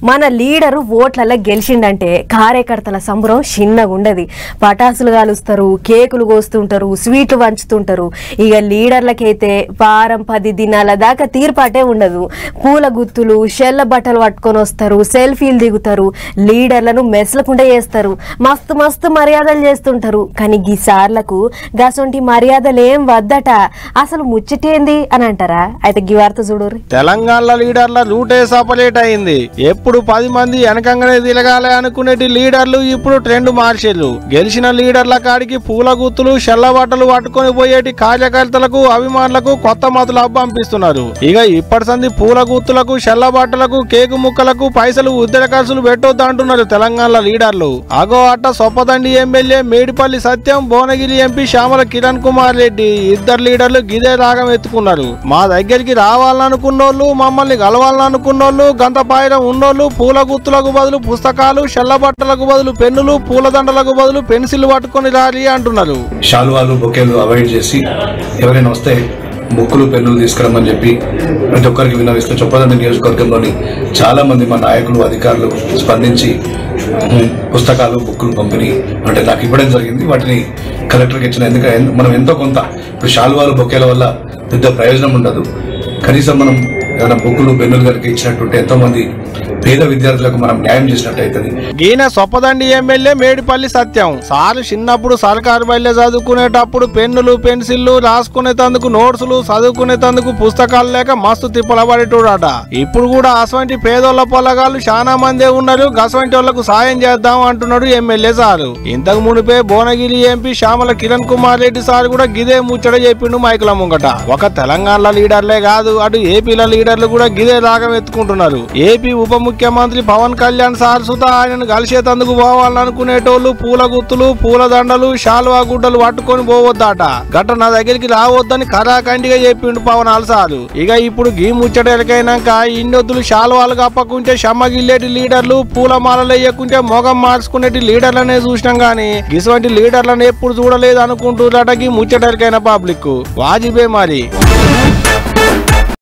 మన లీడరు ఓట్లలో గెలిచిండంటే కార్యకర్తల సంబరం చిన్నగా ఉండదు. పటాసులు కాలుస్తారు, కేకులు కోస్తుంటారు, స్వీట్లు పంచుతుంటారు. ఇక లీడర్లకైతే వారం 10 దినాల దాకా తీర్పాటే ఉండదు. పూల గుత్తులు, షెల్ల బట్టలు పట్టుకొని వస్తారు, సెల్ఫీలు దిగుతారు, లీడర్లను మెస్లకుండా చేస్తారు, మస్తు మస్తు మర్యాదలు చేస్తుంటారు. కానీ ఈ సార్లకు గసొంటి మర్యాదలు ఏం వద్దట. అసలు ముచ్చటేంది అని అంటారా? అయితే ఈ వార్త చూడరు. తెలంగాణ లీడర్ల రూటే సపరేట్ అయింది. ఎప్పుడు 10 మంది వెనకంగానే తిరగాలి అనుకునేటి లీడర్లు ఇప్పుడు ట్రెండ్ మార్చేళ్ళు. గెలిచిన లీడర్ల కాడికి పూల గుత్తులు, షెల్ల బట్టలు పట్టుకొని పోయేటి కార్యకర్తలకు, అభిమానులకు కొత్త మతులు పంపిస్తున్నారు. ఇక ఇప్పటి సంది పూల గుత్తులకు, షెల్ల బట్టలకు, కేకు ముక్కలకు పైసలు ఉద్దర ఖర్చులు పెట్టొద్దు అంటున్నారు తెలంగాణ లీడర్లు. అగో అట్ట సొప్పదండి ఎమ్మెల్యే మేడిపల్లి సత్యం, భువనగిరి ఎంపీ శ్యామల కిరణ్ కుమార్ రెడ్డి ఇద్దరు లీడర్లు గిదే రాగం ఎత్తుకున్నారు. మా దగ్గరికి రావాలనుకున్నోళ్ళు, మమ్మల్ని కలవాలనుకున్నోళ్ళు, గంతపాయడం ఉన్నోళ్ళు పూల గుత్తులకు బదులు పుస్తకాలు, షెల్ల బట్టలకు బదులు పెన్నులు, పూలదండలకు బదులు పెన్సిల్ పట్టుకొని రాలి అంటున్నారు. శాలువాలు, బొకేలు అవాయిడ్ చేసి ఎవరైనా వస్తే బుక్కులు, పెన్నులు తీసుకురమ్మని చెప్పి ప్రతి ఒక్కరికి విన్నవిస్తూ చొప్పదండి నియోజకవర్గంలోని చాలా మంది మా నాయకులు, అధికారులు స్పందించి పుస్తకాలు, బుక్కులు పంపిణీ అంటే నాకు ఇవ్వడం జరిగింది. వాటిని కలెక్టర్కి ఇచ్చిన. ఎందుకంటే మనం ఎంతో కొంత ఇప్పుడు శాలువాలు, బొకేల వల్ల పెద్ద ప్రయోజనం ఉండదు. కనీసం మనం ఏదైనా బుక్కులు, పెన్నులు కనుక ఇచ్చినట్టుంటే ఎంతో మంది పేద విద్యార్థులకు మనం న్యాయం చేసినట్టు అవుతుంది. ఈయన సొప్పదండి ఎమ్మెల్యే మేడిపల్లి సత్యం సారు చిన్నప్పుడు సర్కారు బయలు చదువుకునేటప్పుడు పెన్నులు, పెన్సిళ్లు, రాసుకునేందుకు నోట్సులు, చదువుకునేందుకు పుస్తకాలు లేక మస్తు తిప్పలబడేటోడట. ఇప్పుడు కూడా అసవంటి పేదోళ్ల పొలగాళ్ళు చాలా మందే ఉన్నారు. గసవంటి వాళ్లకు సాయం చేద్దాం అంటున్నాడు ఎమ్మెల్యే సారు. ఇంతకు మునిపే భువనగిరి ఎంపీ శ్యామల కిరణ్ కుమార్ రెడ్డి సార్ కూడా గిదే ముచ్చట చెప్పిండు మైకుల ముంగట. ఒక తెలంగాణ లీడర్లే కాదు, అటు ఏపీల లీడర్లు కూడా గిదే రాగం ఎత్తుకుంటున్నారు. ఏపీ ఉప ముఖ్యమంత్రి పవన్ కళ్యాణ్ సార్ సుతా ఆయనను కలిసేందుకు పోవాలనుకునేటోళ్లు పూల గుత్తులు, పూల దండలు, శాలువా గుడ్డలు పట్టుకొని పోవద్దట. గట్ట నా దగ్గరికి రావద్దని కరాఖండిగా చెప్పిండు పవనాలు సారు. ఇక ఇప్పుడు గీ ముచ్చటెలకైనాక ఇన్నొద్దులు శాలువాలు కప్పకుంటే షమ్మగిల్లేటి లీడర్లు, పూల మాలలు వేయకుంటే మొగం మార్చుకునేటి లీడర్లనే చూసినాం గానీ ఇటువంటి లీడర్లను ఎప్పుడు చూడలేదు అనుకుంటున్నట గీ ముచ్చటెలకైన పబ్లిక్. వాజిబే మరి.